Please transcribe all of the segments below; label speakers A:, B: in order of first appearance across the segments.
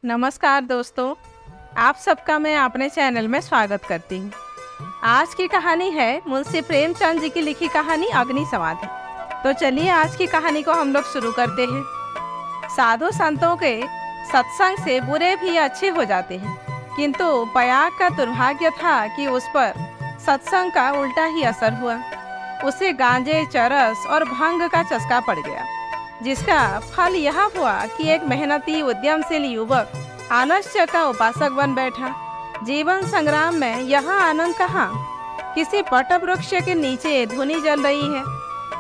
A: नमस्कार दोस्तों, आप सबका मैं अपने चैनल में स्वागत करती हूँ। आज की कहानी है मुंशी प्रेमचंद जी की लिखी कहानी अग्नि समाधि। तो चलिए आज की कहानी को हम लोग शुरू करते हैं। साधु संतों के सत्संग से बुरे भी अच्छे हो जाते हैं, किंतु पयाग का दुर्भाग्य था कि उस पर सत्संग का उल्टा ही असर हुआ। उसे गांजे, चरस और भंग का चस्का पड़ गया, जिसका फल यह हुआ कि एक मेहनती उद्यमशील युवक आलस्य का उपासक बन बैठा। जीवन संग्राम में यह आनंद कहाँ। किसी पट वृक्ष के नीचे धुनी जल रही है।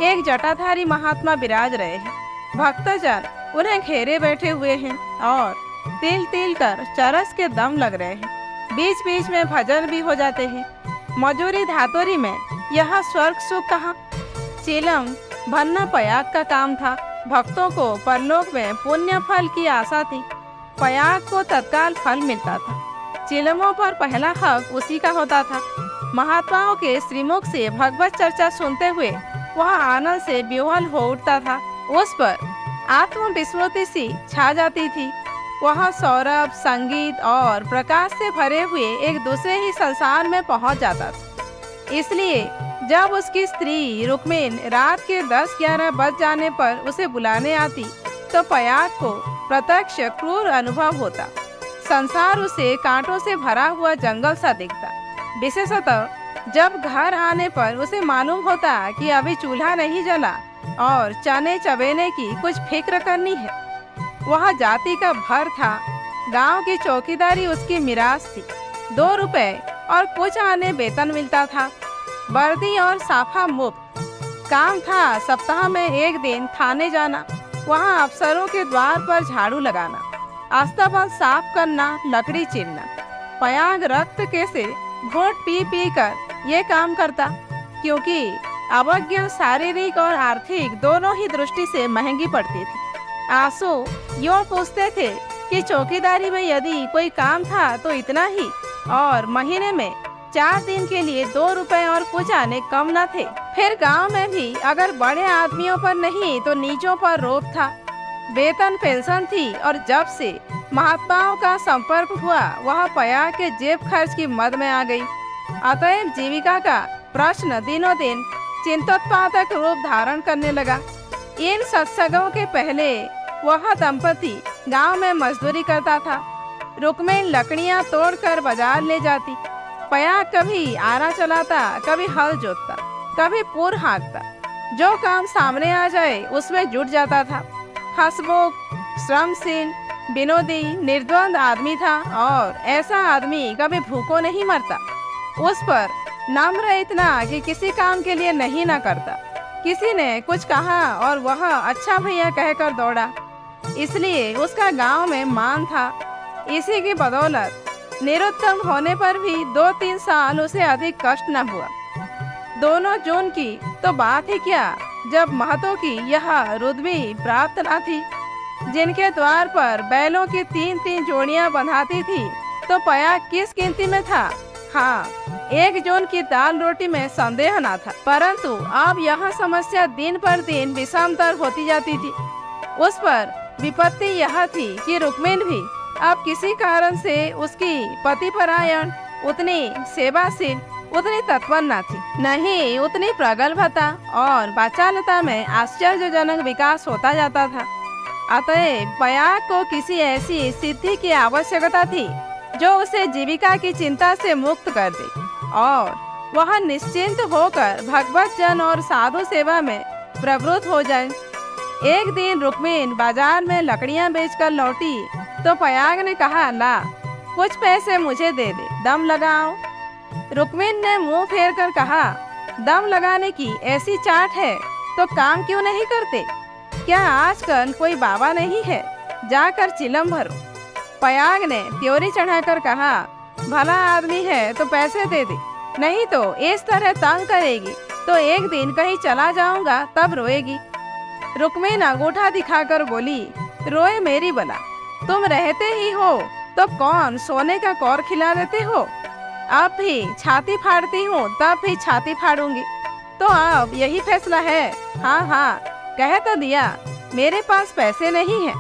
A: एक जटाधारी महात्मा विराज रहे हैं। भक्तजन उन्हें घेरे बैठे हुए हैं और तिल तिल कर चरस के दम लग रहे हैं। बीच बीच में भजन भी हो जाते हैं। मजूरी धातुरी में यह स्वर्ग सुख कहाँ। चिलम भरना पयाग का काम था। भक्तों को परलोक में पुण्य फल की आशा थी। पयाग को तत्काल फल मिलता था। चिलमों पर पहला हक उसी का होता था। महात्माओं के श्रीमुख से भगवत चर्चा सुनते हुए वह आनंद से विह्वल हो उठता था। उस पर आत्मविस्मृति सी छा जाती थी। वह सौरभ, संगीत और प्रकाश से भरे हुए एक दूसरे ही संसार में पहुंच जाता था। इसलिए जब उसकी स्त्री रुक्मिन रात के 10-11 बज जाने पर उसे बुलाने आती तो पयाग को प्रत्यक्ष क्रूर अनुभव होता। संसार उसे कांटों से भरा हुआ जंगल सा दिखता। विशेषतः जब घर आने पर उसे मालूम होता कि अभी चूल्हा नहीं जला और चने चबेने की कुछ फिक्र करनी है। वह जाति का भर था। गांव की चौकीदारी उसकी मिरास थी। 2 रुपए और कुछ आने वेतन मिलता था। वर्दी और साफा मुफ्त। काम था सप्ताह में 1 दिन थाने जाना, वहाँ अफसरों के द्वार पर झाड़ू लगाना, अस्तबल साफ करना, लकड़ी चीरना। पयाग रक्त के से घोट पी पी कर ये काम करता, क्योंकि अवज्ञा शारीरिक और आर्थिक दोनों ही दृष्टि से महंगी पड़ती थी। आंसू यूँ पूछते थे कि चौकीदारी में यदि कोई काम था तो इतना ही, और महीने में 4 दिन के लिए 2 रुपए और कुछ आने कम न थे। फिर गांव में भी अगर बड़े आदमियों पर नहीं तो नीचों पर रोब था। वेतन पेंशन थी और जब से महात्माओं का संपर्क हुआ वह पयाग के जेब खर्च की मद में आ गई। अतएव जीविका का प्रश्न दिनों दिन चिंतोत्पादक रूप धारण करने लगा। इन सत्संगों के पहले वह दंपति गांव में मजदूरी करता था। रुक्मिन लकड़ियां तोड़कर बाजार ले जाती। पयाग कभी आरा चलाता, कभी हल जोतता, कभी पूर हाँकता। जो काम सामने आ जाए उसमें जुट जाता था। हंसमुख, श्रमशील, विनोदी, निर्द्वंद आदमी था और ऐसा आदमी कभी भूखों नहीं मरता। उस पर नम्र इतना कि किसी काम के लिए नहीं न करता। किसी ने कुछ कहा और वह अच्छा भैया कहकर दौड़ा, इसलिए उसका गांव में मान था। इसी की बदौलत निरुत्तम होने पर भी 2-3 साल उसे अधिक कष्ट न हुआ। दोनों जून की तो बात ही क्या, जब महतों की यह रुदबी प्राप्त न थी, जिनके द्वार पर बैलों की 3-3 जोड़ियां बंधाती थी, तो पयाग किस गिनती में था। हाँ, 1 जून की दाल रोटी में संदेह न था, परंतु अब यह समस्या दिन पर दिन विषमतर होती जाती थी। उस पर विपत्ति यह थी कि रुक्मिन भी अब किसी कारण से उसकी पतिपरायण, उतनी सेवाशील, उतनी तत्पर न थी, नहीं उतनी प्रगल्भता और वाचालता में आश्चर्यजनक विकास होता जाता था। अतएव पयाग को किसी ऐसी सिद्धि की आवश्यकता थी जो उसे जीविका की चिंता से मुक्त कर दे और वह निश्चिंत होकर भगवत जन और साधु सेवा में प्रवृत्त हो जाए। एक दिन रुक्मिन बाजार में लकड़ियां बेचकर लौटी तो पयाग ने कहा, ला कुछ पैसे मुझे दे दे, दम लगाओ। रुक्मिन ने मुंह फेर कर कहा, दम लगाने की ऐसी चाट है तो काम क्यों नहीं करते। क्या आजकल कोई बाबा नहीं है, जाकर चिलम भरो। पयाग ने त्योरी चढ़ाकर कहा, भला आदमी है तो पैसे दे दे, नहीं तो इस तरह तंग करेगी तो एक दिन कहीं चला जाऊंगा तब रोएगी। रुक्मिन अंगूठा दिखाकर बोली, रोए मेरी बला, तुम रहते ही हो तो कौन सोने का कौर खिला देते हो। अब भी छाती फाड़ती हूँ तब भी छाती फाड़ूंगी। तो अब यही फैसला है। हाँ हाँ, कह तो दिया, मेरे पास पैसे नहीं हैं।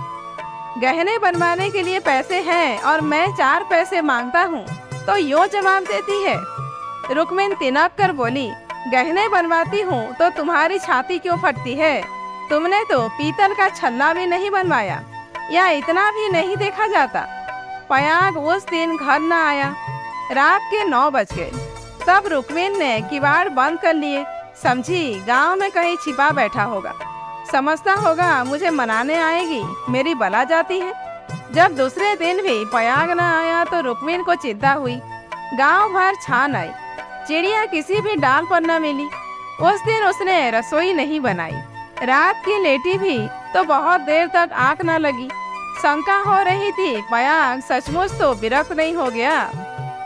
A: गहने बनवाने के लिए पैसे हैं और मैं 4 पैसे मांगता हूँ तो यो जवाब देती है। रुक्मिन तिनक कर बोली, गहने बनवाती हूँ तो तुम्हारी छाती क्यों फटती है? तुमने तो पीतल का छल्ला भी नहीं बनवाया, या इतना भी नहीं देखा जाता। पयाग उस दिन घर न आया। रात के 9 बज गए। तब रुक्मिन ने किवाड़ बंद कर लिए। समझी गांव में कहीं छिपा बैठा होगा। समझता होगा मुझे मनाने आएगी, मेरी बला जाती है। जब दूसरे दिन भी पयाग न आया तो रुक्मिन को चिंता हुई। गांव भर छान आई, चिड़िया किसी भी डाल पर न मिली। उस दिन उसने रसोई नहीं बनाई। रात की लेटी भी तो बहुत देर तक आंख न लगी। शंका हो रही थी पयाग सचमुच तो विरक्त नहीं हो गया।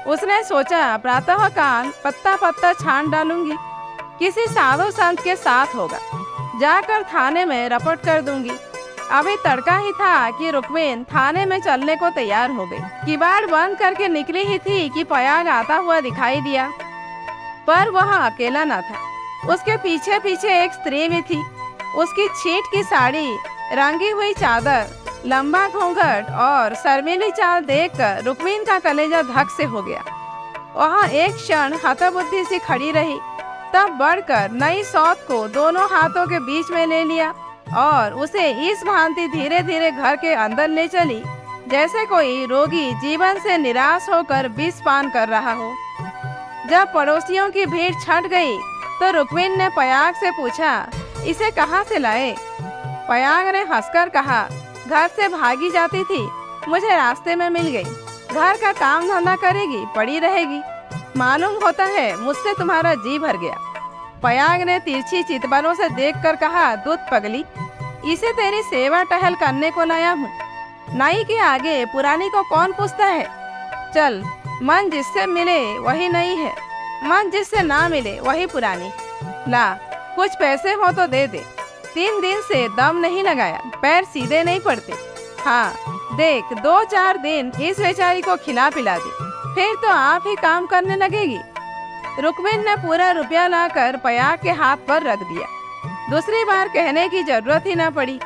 A: उसने सोचा प्रातःकाल पत्ता पत्ता छान डालूंगी, किसी साधु संत के साथ होगा, जाकर थाने में रपट कर दूंगी। अभी तड़का ही था कि रुक्मिन थाने में चलने को तैयार हो गई। किवाड़ बंद करके निकली ही थी कि पयाग आता हुआ दिखाई दिया, पर वह अकेला न था। उसके पीछे पीछे एक स्त्री भी थी। उसकी छींट की साड़ी, रंगी हुई चादर, लंबा घूंघट और शर्मीली चाल देखकर रुक्मिन का कलेजा धक से हो गया। वहाँ एक क्षण हतबुद्धि सी खड़ी रही, तब बढ़कर नई सौत को दोनों हाथों के बीच में ले लिया और उसे इस भांति धीरे धीरे घर के अंदर ले चली जैसे कोई रोगी जीवन से निराश होकर विष पान कर रहा हो। जब पड़ोसियों की भीड़ छट गई तो रुक्मिन ने पयाग से पूछा, इसे कहाँ से लाए? पयाग ने हंसकर कहा, घर से भागी जाती थी, मुझे रास्ते में मिल गई। घर का काम धंधा करेगी, पड़ी रहेगी। मालूम होता है मुझसे तुम्हारा जी भर गया। पयाग ने तिरछी चितबलों से देखकर कहा, दूध पगली, इसे तेरी सेवा टहल करने को लाया हूँ। नाई के आगे पुरानी को कौन पूछता है? चल, मन जिससे मिले वही नई है, मन जिससे ना मिले वही पुरानी। ला, कुछ पैसे हो तो दे दे। 3 दिन से दम नहीं लगाया, पैर सीधे नहीं पड़ते। हाँ देख, 2-4 दिन इस बेचारी को खिला पिला दे, फिर तो आप ही काम करने लगेगी। रुक्मिन ने पूरा रुपया लाकर पयाग के हाथ पर रख दिया। दूसरी बार कहने की जरूरत ही न पड़ी।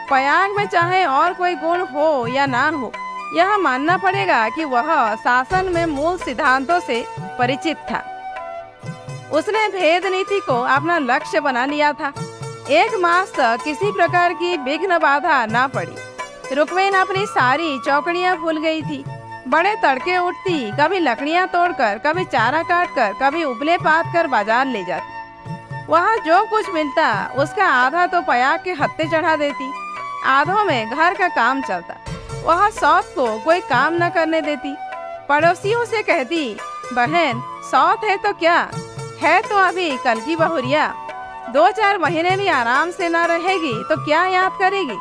A: पयाग में चाहे और कोई गुण हो या ना हो, यह मानना पड़ेगा कि वह शासन में मूल सिद्धांतों से परिचित था। उसने भेद नीति को अपना लक्ष्य बना लिया था। 1 मास तक किसी प्रकार की विघ्न बाधा ना पड़ी। रुक्मिन अपनी सारी चौकड़ियां भूल गई थी। बड़े तड़के उठती, कभी लकड़ियां तोड़कर, कभी चारा काटकर, कभी उबले पात कर बाजार ले जाती। वहाँ जो कुछ मिलता उसका आधा तो पयाग के हत्थे चढ़ा देती, आधों में घर का काम चलता। वह सौत को कोई काम न करने देती। पड़ोसियों से कहती, बहन सौत है तो क्या है, तो अभी कल की बहुरिया, 2-4 महीने भी आराम से ना रहेगी तो क्या याद करेगी?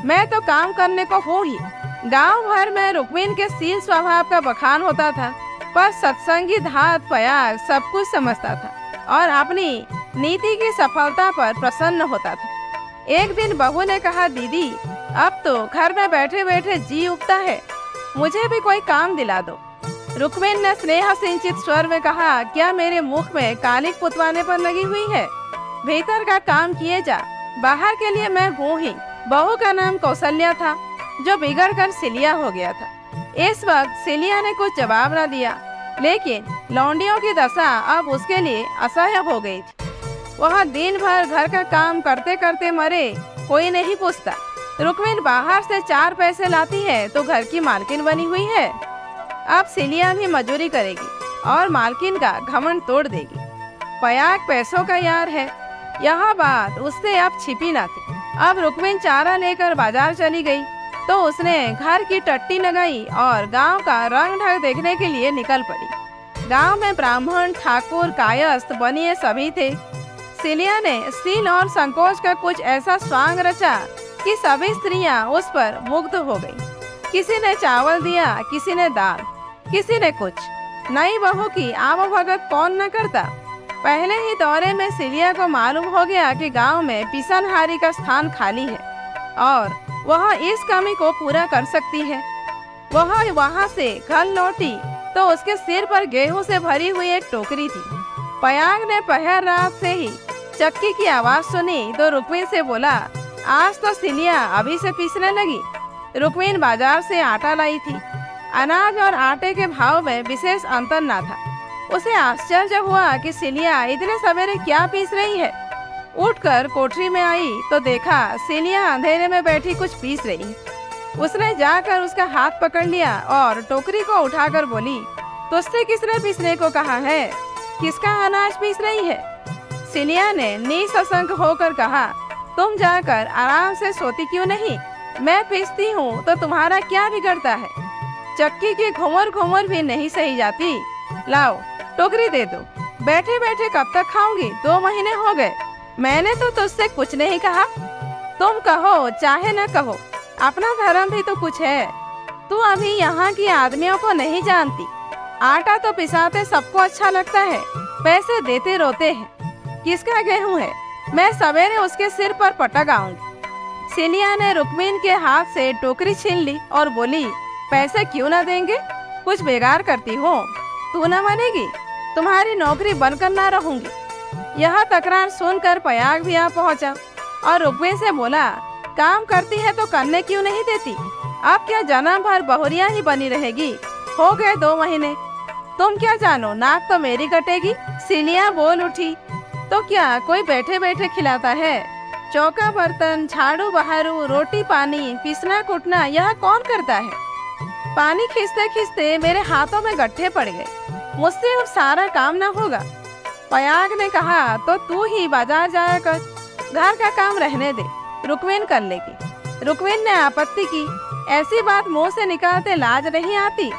A: मैं तो काम करने को हूँ ही। गांव भर में रुक्मिन के शील स्वभाव का बखान होता था, पर सत्संगी धात पयाग सब कुछ समझता था और अपनी नीति की सफलता पर प्रसन्न होता था। एक दिन बहू ने कहा, दीदी अब तो घर में बैठे बैठे जी उबता है, मुझे भी कोई काम दिला दो। रुक्मिन ने स्नेह सिंचित स्वर में कहा, क्या मेरे मुख में कालिक पुतवाने पर लगी हुई है? भीतर का काम किए जा, बाहर के लिए मैं हूँ ही। बहू का नाम कौशल्या था, जो बिगड़ कर सिलिया हो गया था। इस वक्त सिलिया ने कुछ जवाब न दिया, लेकिन लौंडियों की दशा अब उसके लिए असह्य हो गई थी। वह दिन भर घर का काम करते करते मरे, कोई नहीं पूछता। रुक्मिन बाहर से 4 पैसे लाती है तो घर की मालकिन बनी हुई है। अब सिलिया भी मजूरी करेगी और मालकिन का घमंड तोड़ देगी। पयाग पैसों का यार है, यह बात उससे अब छिपी न थी। अब रुक्मिन चारा लेकर बाजार चली गई तो उसने घर की टट्टी लगाई और गांव का रंग ढंग देखने के लिए निकल पड़ी। गांव में ब्राह्मण, ठाकुर, कायस्थ, बनिए सभी थे। सिलिया ने सील और संकोच का कुछ ऐसा स्वांग रचा कि सभी स्त्रियां उस पर मुग्ध हो गईं। किसी ने चावल दिया, किसी ने दाल, किसी ने कुछ। नई बहू की आवभगत कौन न करता। पहले ही दौरे में सिलिया को मालूम हो गया कि गांव में पिसनहारी का स्थान खाली है और वह इस कमी को पूरा कर सकती है। वह वहां से घर लौटी तो उसके सिर पर गेहूं से भरी हुई एक टोकरी थी। पयाग ने पहर रात से ही चक्की की आवाज सुनी तो रुक्मिन से बोला, आज तो सिलिया अभी से पीसने लगी। रुक्मीन बाजार से आटा लाई थी। अनाज और आटे के भाव में विशेष अंतर ना था। उसे आश्चर्य हुआ कि सिलिया इतने सवेरे क्या पीस रही है। उठकर कोठरी में आई तो देखा सिलिया अंधेरे में बैठी कुछ पीस रही है। उसने जाकर उसका हाथ पकड़ लिया और टोकरी को उठाकर बोली, तुझसे किसने पीसने को कहा है? किसका अनाज पीस रही है? सिलिया ने निसंक होकर कहा, तुम जाकर आराम से सोती क्यों नहीं? मैं पीसती हूँ तो तुम्हारा क्या बिगड़ता है? चक्की की घुमर घुमर भी नहीं सही जाती। लाओ टोकरी दे दो। बैठे बैठे कब तक खाऊंगी? 2 महीने हो गए। मैंने तो तुझसे कुछ नहीं कहा। तुम कहो चाहे न कहो, अपना धर्म भी तो कुछ है। तू अभी यहाँ की आदमियों को नहीं जानती। आटा तो पिसाते सबको अच्छा लगता है, पैसे देते रोते हैं। किसका गेहूं है? मैं सवेरे उसके सिर पर पटक आऊंगी। सिलिया ने रुक्मीन के हाथ से टोकरी छीन ली और बोली, पैसे क्यों ना देंगे? कुछ बेकार करती हो? तू ना मानेगी, तुम्हारी नौकरी बनकर ना रहूंगी। यह तकरार सुनकर पयाग भी आ पहुंचा और रुक्मीन से बोला, काम करती है तो करने क्यों नहीं देती? अब क्या जन्म भर बहुरिया ही बनी रहेगी? हो गए 2 महीने। तुम क्या जानो, नाक तो मेरी कटेगी। सिलिया बोल उठी, तो क्या कोई बैठे बैठे खिलाता है? चौका बर्तन, झाड़ू बहारू, रोटी पानी, पीसना कुटना यह कौन करता है? पानी खींचते खींचते मेरे हाथों में गड्ढे पड़ गए। मुझसे अब सारा काम ना होगा। पयाग ने कहा, तो तू ही बाजार जाया कर, घर का काम रहने दे, रुक्मीन कर लेगी। रुक्मीन ने आपत्ति की, ऐसी बात मुंह से निकालते लाज नहीं आती?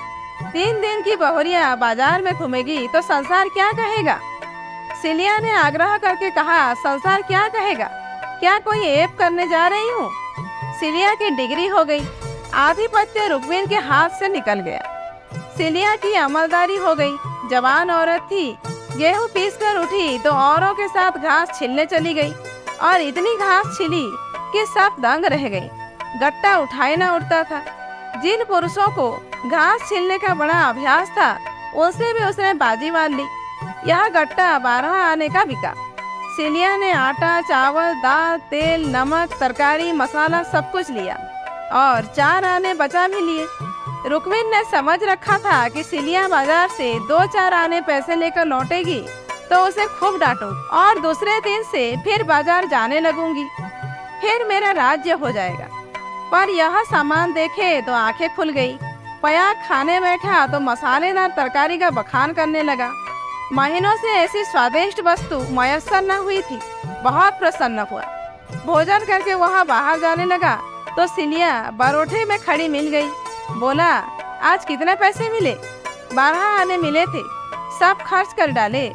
A: 3 दिन की बहुरिया बाजार में घूमेगी तो संसार क्या कहेगा? सिलिया ने आग्रह करके कहा, संसार क्या कहेगा? क्या कोई ऐब करने जा रही हूँ? सिलिया की डिग्री हो गई। आधिपत्य रुक्मीन के हाथ से निकल गया। सिलिया की अमलदारी हो गई। जवान औरत थी, गेहूं पीस कर उठी तो औरों के साथ घास छिलने चली गई और इतनी घास छिली कि सब दंग रह गई। गट्टा उठाए ना उठता था। जिन पुरुषों को घास छिलने का बड़ा अभ्यास था, उनसे भी उसने बाजी मार ली। यह गट्टा 12 आने का बिका। सिलिया ने आटा, चावल, दाल, तेल, नमक, तरकारी, मसाला सब कुछ लिया और 4 आने बचा भी लिए। रुक्मीन ने समझ रखा था कि सिलिया बाजार से 2-4 आने पैसे लेकर लौटेगी तो उसे खूब डांटू और दूसरे दिन से फिर बाजार जाने लगूंगी, फिर मेरा राज्य हो जाएगा। पर यह सामान देखे तो आंखें खुल गई। पयाग खाने बैठा तो मसालेदार तरकारी का बखान करने लगा। महीनों से ऐसी स्वादिष्ट वस्तु मयस्सर न हुई थी। बहुत प्रसन्न हुआ। भोजन करके वह बाहर जाने लगा तो सिलिया बरोठे में खड़ी मिल गई। बोला, आज कितने पैसे मिले? 12 आने मिले थे, सब खर्च कर डाले।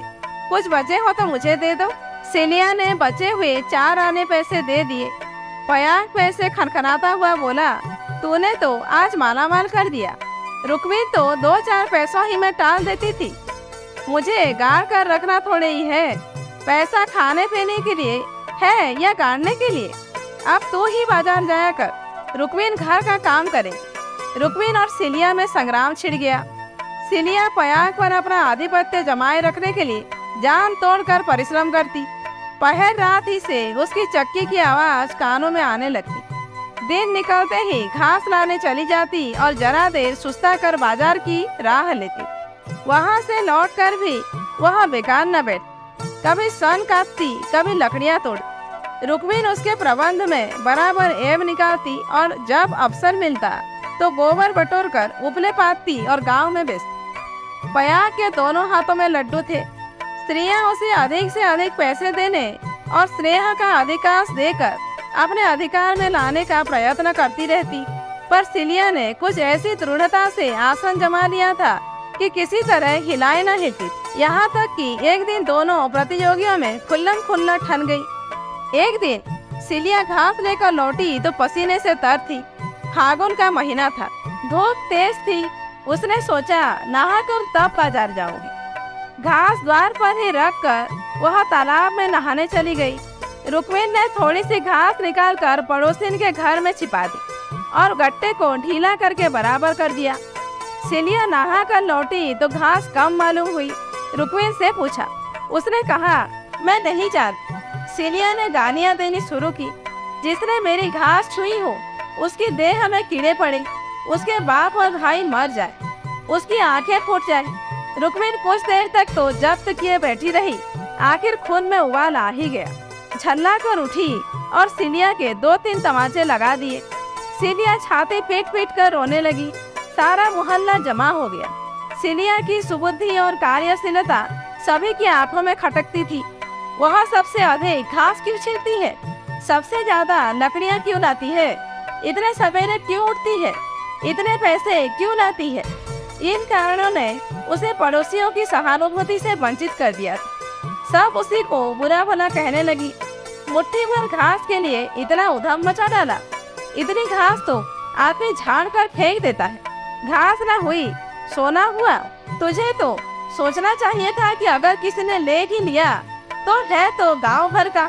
A: कुछ बचे हो तो मुझे दे दो। सिलिया ने बचे हुए 4 आने पैसे दे दिए। पयाग पैसे खनखनाता हुआ बोला, तूने तो आज मालामाल कर दिया। रुक्मीन तो 2-4 पैसों ही में टाल देती थी। मुझे गाड़ कर रखना थोड़े ही है। पैसा खाने पीने के लिए है या गाड़ने के लिए? अब तू ही बाजार जाया कर, रुक्मीन घर का काम करे। रुक्मीन और सिलिया में संग्राम छिड़ गया। सिलिया पयाग पर अपना आधिपत्य जमाए रखने के लिए जान तोड़कर परिश्रम करती। पहर रात ही से उसकी चक्की की आवाज कानों में आने लगती। दिन निकलते ही घास लाने चली जाती और जरा देर सुस्ता कर बाजार की राह लेती। वहां से लौटकर भी वह बेकार न बैठ, कभी सन काटती, कभी लकड़ियां तोड़। रुक्मीन उसके प्रबंध में बराबर ऐब निकालती और जब अवसर मिलता तो गोबर बटोर कर उपले पाती और गांव में बेचती। पयाग के दोनों हाथों में लड्डू थे। स्त्रियां उसे अधिक से अधिक पैसे देने और स्नेह का अधिकांश देकर अपने अधिकार में लाने का प्रयत्न करती रहती। पर सिलिया ने कुछ ऐसी दृढ़ता से आसन जमा लिया था कि किसी तरह हिलाए न हिलती। यहाँ तक कि एक दिन दोनों प्रतियोगियों में खुल्लम खुल्ला ठन गई। एक दिन सिलिया घास लेकर लौटी तो पसीने से तर थी। फागुन का महीना था, धूप तेज थी। उसने सोचा, नहाकर तब बाजार जाऊंगी। घास द्वार पर ही रख कर वह तालाब में नहाने चली गई। रुक्मीन ने थोड़ी सी घास निकालकर पड़ोसिन के घर में छिपा दी और गट्टे को ढीला करके बराबर कर दिया। सिलिया नहा कर लौटी तो घास कम मालूम हुई। रुक्मीन से पूछा। उसने कहा, मैं नहीं जानती। सिलिया ने गालियां देनी शुरू की। जिसने मेरी घास छुई हो उसकी देह में कीड़े पड़े, उसके बाप और भाई मर जाए, उसकी आंखें फूट जाए। रुक्मिन कुछ देर तक तो जब्त किए बैठी रही, आखिर खून में उबाल आ ही गया। झल्ला कर उठी और सिलिया के 2-3 तमाचे लगा दिए। सिलिया छाती पीट पीट कर रोने लगी। सारा मोहल्ला जमा हो गया। सिलिया की सुबुद्धि और कार्यशीलता सभी की आंखों में खटकती थी। वह सबसे अधिक घास क्यों छीलती है, सबसे ज्यादा लकड़ियां क्यों लाती है, इतने सवेरे क्यों उठती है, इतने पैसे क्यों लाती है। इन कारणों ने उसे पड़ोसियों की सहानुभूति से वंचित कर दिया। सब उसी को बुरा भला कहने लगी। मुट्ठी भर घास के लिए इतना उधम मचा डाला। इतनी घास तो आदमी झाड़ कर फेंक देता है। घास ना हुई, सोना हुआ। तुझे तो सोचना चाहिए था कि अगर किसी ने ले ही लिया तो है तो गांव भर का,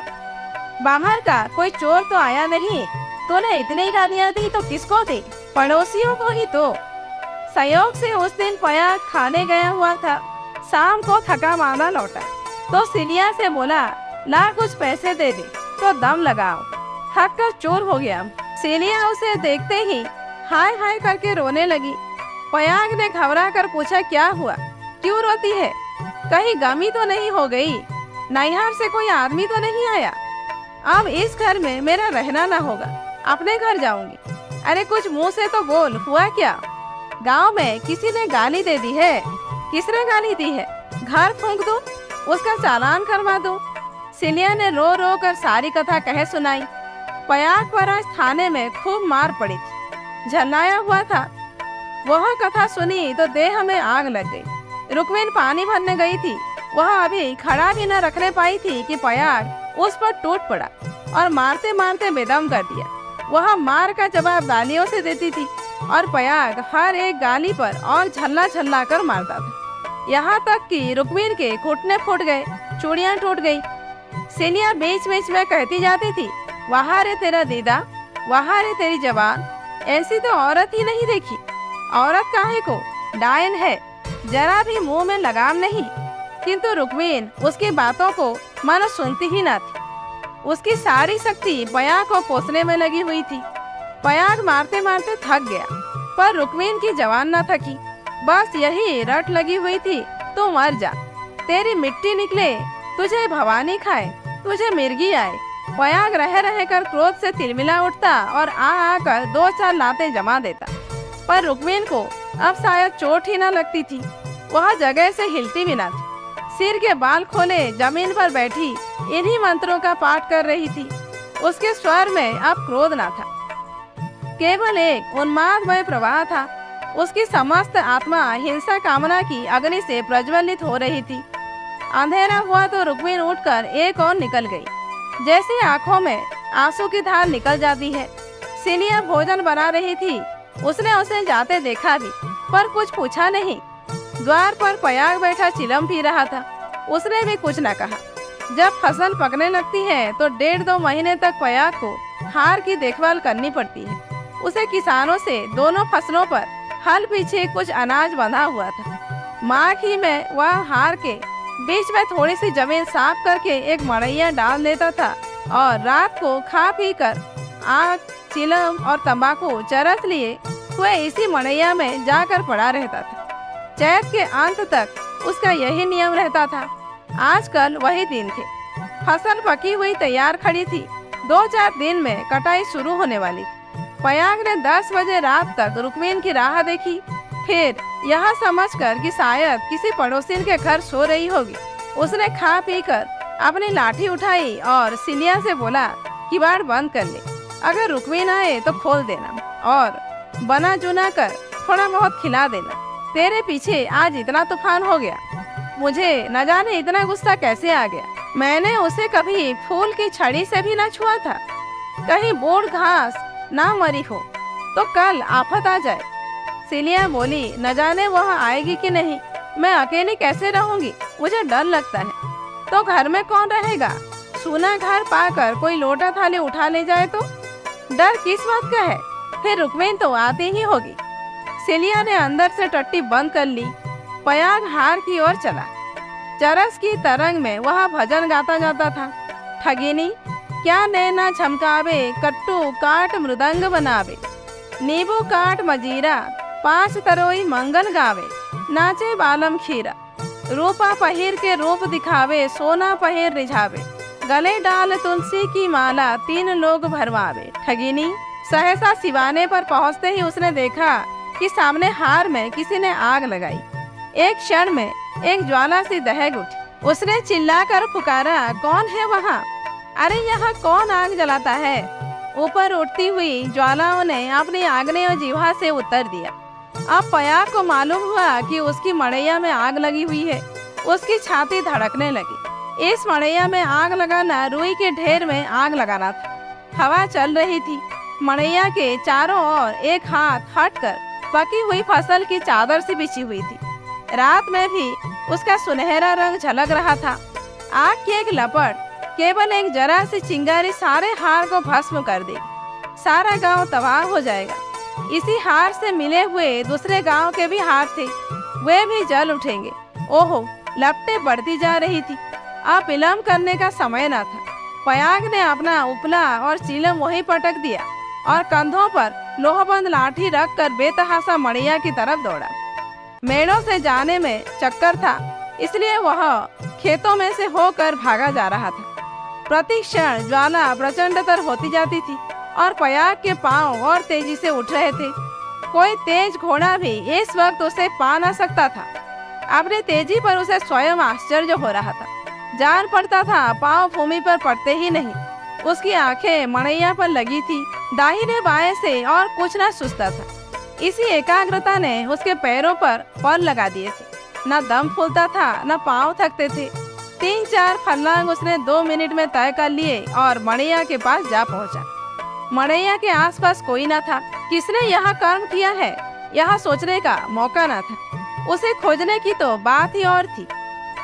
A: बाहर का कोई चोर तो आया नहीं। तूने इतनी गालियां दी तो किसको दी? पड़ोसियों को ही तो। संयोग से उस दिन पया खाने गया हुआ था। शाम को थका मांदा लौटा तो सिलिया से बोला, ला कुछ पैसे दे दे तो दम लगाओ। थक कर चोर हो गया। सिलिया उसे देखते ही हाय हाय करके रोने लगी। पयाग ने घबरा कर पूछा, क्या हुआ, क्यों रोती है? कहीं गमी तो नहीं हो गई? नैहर से कोई आदमी तो नहीं आया? अब इस घर में मेरा रहना ना होगा, अपने घर जाऊंगी। अरे कुछ मुंह से तो बोल, हुआ क्या? गांव में किसी ने गाली दे दी है? किसने गाली दी है? घर फूंक दूं? उसका चालान करवा दूं? सिलिया ने रो रो कर सारी कथा कह सुनाई। पयाग पर आज थाने में खूब मार पड़ी थी, झल्लाया हुआ था। वह कथा सुनी तो देह में आग लग गई। रुक्मिन पानी भरने गई थी। वह अभी खड़ा भी न रखने पाई थी कि पयाग उस पर टूट पड़ा और मारते मारते बेदम कर दिया। वह मार का जवाब गालियों से देती थी और पयाग हर एक गाली पर और झल्ला झल्ला कर मारता था। यहाँ तक कि रुक्मिन के घुटने फूट गए, चूड़ियाँ टूट गई। सिलिया बीच बीच में कहती जाती थी, वहाँ रे तेरा दीदा, वहाँ रे तेरी जवान। ऐसी तो औरत ही नहीं देखी। औरत काहे को, डायन है, जरा भी मुंह में लगाम नहीं। किंतु रुक्मिन उसकी बातों को मानो सुनती ही ना थी। उसकी सारी शक्ति पयाग को कोसने में लगी हुई थी। पयाग मारते मारते थक गया, पर रुक्मिन की जवान न थकी। बस यही रट लगी हुई थी, तू मर जा, तेरी मिट्टी निकले, तुझे भवानी खाए, तुझे मिर्गी आए। पयाग रह रह कर क्रोध से तिलमिला उठता और आकर 2-4 लातें जमा देता। पर रुक्मिन को अब शायद चोट ही न लगती थी। वह जगह से हिलती भी न थी। सिर के बाल खोले जमीन पर बैठी इन्हीं मंत्रों का पाठ कर रही थी। उसके स्वर में अब क्रोध न था, केवल एक उन्मादमय प्रवाह था। उसकी समस्त आत्मा हिंसा कामना की अग्नि से प्रज्वलित हो रही थी। अंधेरा हुआ तो रुक्मिन उठकर एक और निकल गई, जैसे आंखों में आंसू की धार निकल जाती है। सिलिया भोजन बना रही थी। उसने उसे जाते देखा भी, पर कुछ पूछा नहीं। द्वार पर पयाग बैठा चिलम पी रहा था। उसने भी कुछ न कहा। जब फसल पकने लगती है तो 1.5-2 महीने तक पयाग को हार की देखभाल करनी पड़ती है। उसे किसानों से दोनों फसलों पर हल पीछे कुछ अनाज बंधा हुआ था। माघ ही में वह हार के बीच में थोड़ी सी जमीन साफ करके एक मड़ैया डाल देता था और रात को खा पी कर आग, चिलम और तंबाकू चरस लिए हुए इसी मड़ैया में जाकर पड़ा रहता था। चैत के अंत तक उसका यही नियम रहता था। आजकल वही दिन थे। फसल पकी हुई तैयार खड़ी थी। 2-4 दिन में कटाई शुरू होने वाली थी। पयाग ने 10 बजे रात तक रुक्मिन की राह देखी। फिर यह समझकर कि शायद किसी पड़ोसिन के घर सो रही होगी, उसने खा पी कर अपनी लाठी उठाई और सिलिया से बोला, किवाड़ बंद कर ले, अगर रुक्मिन आए तो खोल देना और बना जुना कर थोड़ा बहुत खिला देना। तेरे पीछे आज इतना तूफान हो गया, मुझे न जाने इतना गुस्सा कैसे आ गया। मैंने उसे कभी फूल की छड़ी से भी ना छुआ था। कहीं बूढ़ घास ना मरी हो तो कल आफत आ जाए। सिलिया बोली, न जाने वह आएगी कि नहीं, मैं अकेली कैसे रहूंगी, मुझे डर लगता है। तो घर में कौन रहेगा? सूना घर पाकर कोई लोटा थाली उठा ले जाए तो? डर किस बात का है? फिर रुक्मिन तो आती ही होगी। सिलिया ने अंदर से टट्टी बंद कर ली। पयाग हार की ओर चला। चरस की तरंग में वह भजन गाता जाता था। ठगिनी क्या नैना झमकावे, कट्टू काट मृदंग बनावे, नींबू काट मजीरा, 5 तरोई मंगल गावे, नाचे बालम खीरा, रूपा पहिर के रूप दिखावे, सोना पहिर रिझावे, गले डाल तुलसी की माला, 3 लोग भरवावे। ठगिनी सहसा सिवाने पर पहुंचते ही उसने देखा कि सामने हार में किसी ने आग लगाई। एक क्षण में एक ज्वाला सी दहक उठी। उसने चिल्लाकर पुकारा, कौन है वहाँ? अरे यहाँ कौन आग जलाता है? ऊपर उठती हुई ज्वालाओं ने अपनी आग्नेय जिह्वा से उत्तर दिया। अब पयाग को मालूम हुआ कि उसकी मड़ैया में आग लगी हुई है। उसकी छाती धड़कने लगी। इस मड़ैया में आग लगाना रुई के ढेर में आग लगाना था। हवा चल रही थी। मड़ैया के चारों ओर एक हाथ हटकर पकी हुई फसल की चादर सी बिछी हुई थी। रात में भी उसका सुनहरा रंग झलक रहा था। आग की एक लपट, केवल एक जरा सी चिंगारी सारे हार को भस्म कर देगी। सारा गांव तबाह हो जाएगा। इसी हार से मिले हुए दूसरे गांव के भी हार थे, वे भी जल उठेंगे। ओहो, लपटें बढ़ती जा रही थी। अब विलम्ब करने का समय न था। पयाग ने अपना उपला और चीलम वहीं पटक दिया और कंधों पर लोहबंद लाठी रखकर बेतहाशा मड़ैया की तरफ दौड़ा। मेड़ों से जाने में चक्कर था, इसलिए वह खेतों में से होकर भागा जा रहा था। प्रति क्षण ज्वाला प्रचंडतर होती जाती थी और पयाग के पांव और तेजी से उठ रहे थे। कोई तेज घोड़ा भी इस वक्त उसे पा न सकता था। अपनी तेजी पर उसे स्वयं आश्चर्य हो रहा था। जान पड़ता था पांव भूमि पर पड़ते ही नहीं। उसकी आंखें मड़ैया पर लगी थी, दाहिने बाएं से और कुछ न सुझता था। इसी एकाग्रता ने उसके पैरों पर फल लगा दिए थे। न दम फूलता था, न पांव थकते थे। 3-4 फर्लांग उसने 2 मिनट में तय कर लिए और मड़ैया के पास जा पहुंचा। मड़ैया के आसपास कोई न था। किसने यहाँ कर्म किया है, यहाँ सोचने का मौका न था। उसे खोजने की तो बात ही और थी।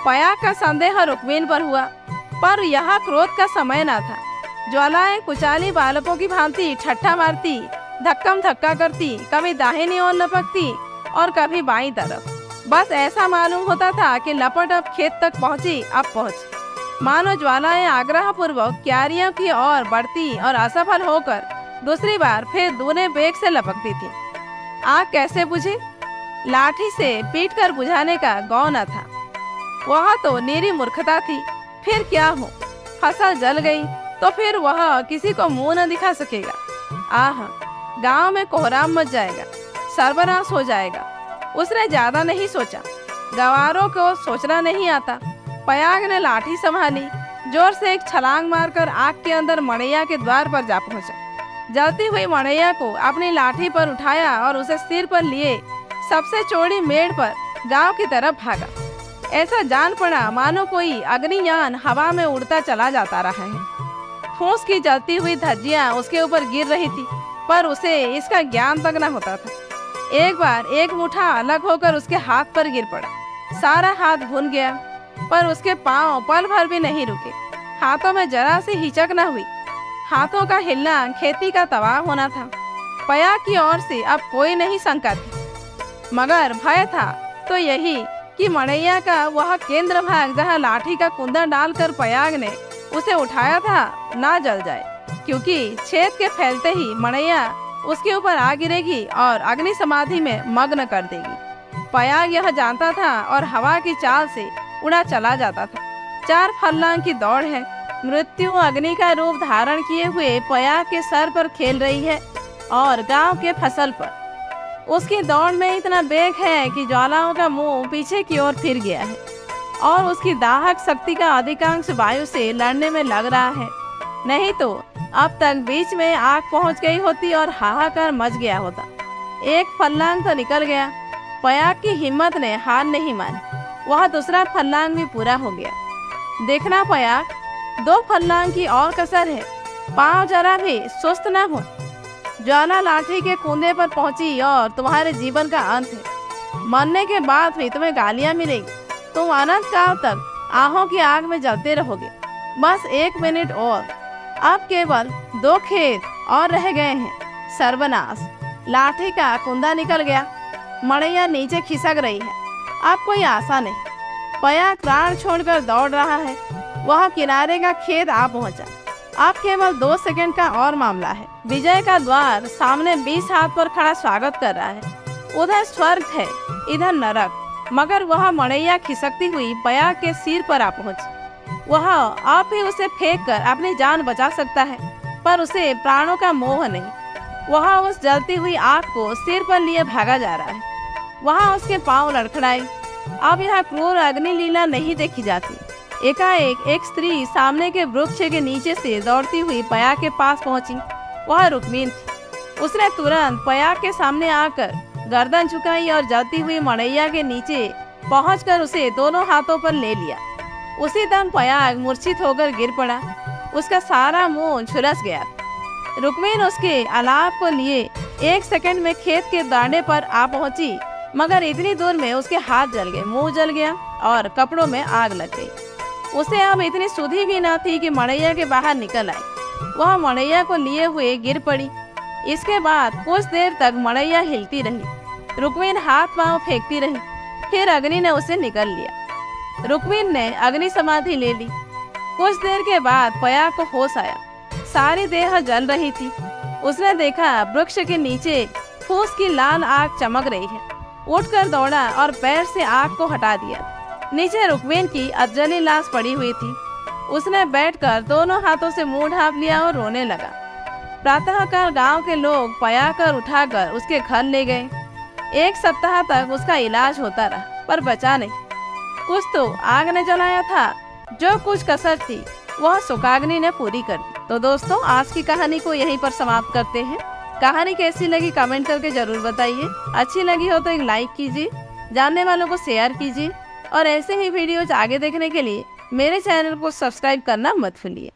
A: पयाग का संदेह रुक्मीन पर हुआ, पर यहाँ क्रोध का समय न था। ज्वालाएं कुचाली बालकों की भांति ठट्ठा मारती, धक्कम धक्का करती, कभी दाहिनी ओर लपकती और कभी बाईं तरफ। बस ऐसा मालूम होता था कि लपट अब खेत तक पहुंची, अब पहुंची। मानो ज्वालाएं आग्रह पूर्वक क्यारियों की ओर बढ़ती और असफल होकर दूसरी बार फिर दूने बेग से लपकती थी। आग कैसे बुझे? लाठी से पीट कर बुझाने का गौ न था। वह तो निरी मूर्खता थी। फिर क्या हो, फसल जल गई तो फिर वह किसी को मुंह न दिखा सकेगा। आह, गांव में कोहराम मच जाएगा, सर्वनाश हो जाएगा। उसने ज्यादा नहीं सोचा। गवारों को सोचना नहीं आता। पयाग ने लाठी संभाली, जोर से एक छलांग मारकर आग के अंदर मड़ैया के द्वार पर जा पहुंचा। जलती हुई मड़ैया को अपनी लाठी पर उठाया और उसे सिर पर लिए सबसे चौड़ी मेड़ पर गांव की तरफ भागा। ऐसा जान पड़ा मानो कोई अग्नियान हवा में उड़ता चला जाता रहा है। फूस की जलती हुई धज्जियां उसके ऊपर गिर रही थी, पर उसे इसका ज्ञान तक न होता था। एक बार एक मुठा अलग होकर उसके हाथ पर गिर पड़ा। सारा हाथ भुन गया, पर उसके पांव पल भर भी नहीं रुके। हाथों में जरा सी हिचक न हुई। हाथों का हिलना खेती का तबाह होना था। पयाग की ओर से अब कोई नहीं शंका थी, मगर भय था तो यही कि मड़ैया का वह केंद्र भाग जहाँ लाठी का कुंदन डालकर पयाग ने उसे उठाया था ना जल जाए, क्योंकि छेद के फैलते ही मड़ैया उसके ऊपर आ गिरेगी और अग्नि समाधि में मग्न कर देगी। पयाग यह जानता था और हवा की चाल से उड़ा चला जाता था। 4 फर्लांग की दौड़ है। मृत्यु अग्नि का रूप धारण किए हुए पयाग के सर पर खेल रही है और गांव के फसल पर। उसकी दौड़ में इतना वेग है कि ज्वालाओं का मुंह पीछे की ओर फिर गया है और उसकी दाहक शक्ति का अधिकांश वायु से लड़ने में लग रहा है। नहीं तो अब तक बीच में आग पहुंच गई होती और हाहाकार मच गया होता। एक फर्लांग तो निकल गया। पयाग की हिम्मत ने हार नहीं मानी। वह दूसरा फर्लांग भी पूरा हो गया। देखना पयाग, 2 फर्लांग की और कसर है। पाँव जरा भी सुस्त न हो। ज्वाला लाठी के कुंदे पर पहुंची और तुम्हारे जीवन का अंत है। मरने के बाद भी तुम्हें गालियां मिलेगी। तुम अनंत काल तक आहों की आग में जलते रहोगे। बस 1 मिनट और। अब केवल 2 खेत और रह गए हैं। सर्वनाश। लाठी का कुंदा निकल गया। मड़ैया नीचे खिसक रही है। अब कोई आशा नहीं। पयाग प्राण छोड़कर दौड़ रहा है। वह किनारे का खेत आ पहुंचा अब केवल 2 सेकंड का और मामला है। विजय का द्वार सामने 20 हाथ पर खड़ा स्वागत कर रहा है। उधर स्वर्ग है, इधर नरक। मगर वह मड़ैया खिसकती हुई पया के सिर पर आ पहुंची। वह आप ही उसे फेंक कर अपनी जान बचा सकता है, पर उसे प्राणों का मोह नहीं। वह उस जलती हुई आग को सिर पर लिए भागा जा रहा है। वहाँ उसके पांव लड़खड़ाए। अब यह क्रूर अग्नि लीला नहीं देखी जाती। एकाएक एक स्त्री सामने के वृक्ष के नीचे से दौड़ती हुई पया के पास पहुंची। वह रुक्मीन थी। उसने तुरंत पया के सामने आकर गर्दन झुकाई और जलती हुई मड़ैया के नीचे पहुंचकर उसे दोनों हाथों पर ले लिया। उसी दम पया मूर्छित होकर गिर पड़ा। उसका सारा मुंह झुलस गया। रुक्मीन उसके आलाप को लिए 1 सेकंड में खेत के दांडे पर आ पहुंची, मगर इतनी दूर में उसके हाथ जल गए, मुंह जल गया और कपड़ों में आग लग गई। उसे अब इतनी सुधी भी न थी कि मड़ैया के बाहर निकल आई। वह मड़ैया को लिए हुए गिर पड़ी। इसके बाद कुछ देर तक मड़ैया हिलती रही। रुक्मीन हाथ पांव फेंकती रही। फिर अग्नि ने उसे निकल लिया। रुक्मीन ने अग्नि समाधि ले ली। कुछ देर के बाद पया को होश आया। सारी देह जल रही थी। उसने देखा वृक्ष के नीचे फूस की लाल आग चमक रही है। उठकर दौड़ा और पैर से आग को हटा दिया। नीचे रुक्मीन की अधजली लाश पड़ी हुई थी। उसने बैठकर दोनों हाथों से मुंह ढांप लिया और रोने लगा। प्रातःकाल गांव के लोग पया कर उठाकर उसके घर ले गए। 1 सप्ताह तक उसका इलाज होता रहा, पर बचा नहीं। कुछ तो आग ने जलाया था, जो कुछ कसर थी वह सुकाग्नि ने पूरी कर दी। तो दोस्तों, आज की कहानी को यहीं पर समाप्त करते हैं। कहानी कैसी लगी कमेंट करके जरूर बताइए। अच्छी लगी हो तो एक लाइक कीजिए, जानने वालों को शेयर कीजिए और ऐसे ही वीडियोज आगे देखने के लिए मेरे चैनल को सब्सक्राइब करना मत भूलिए।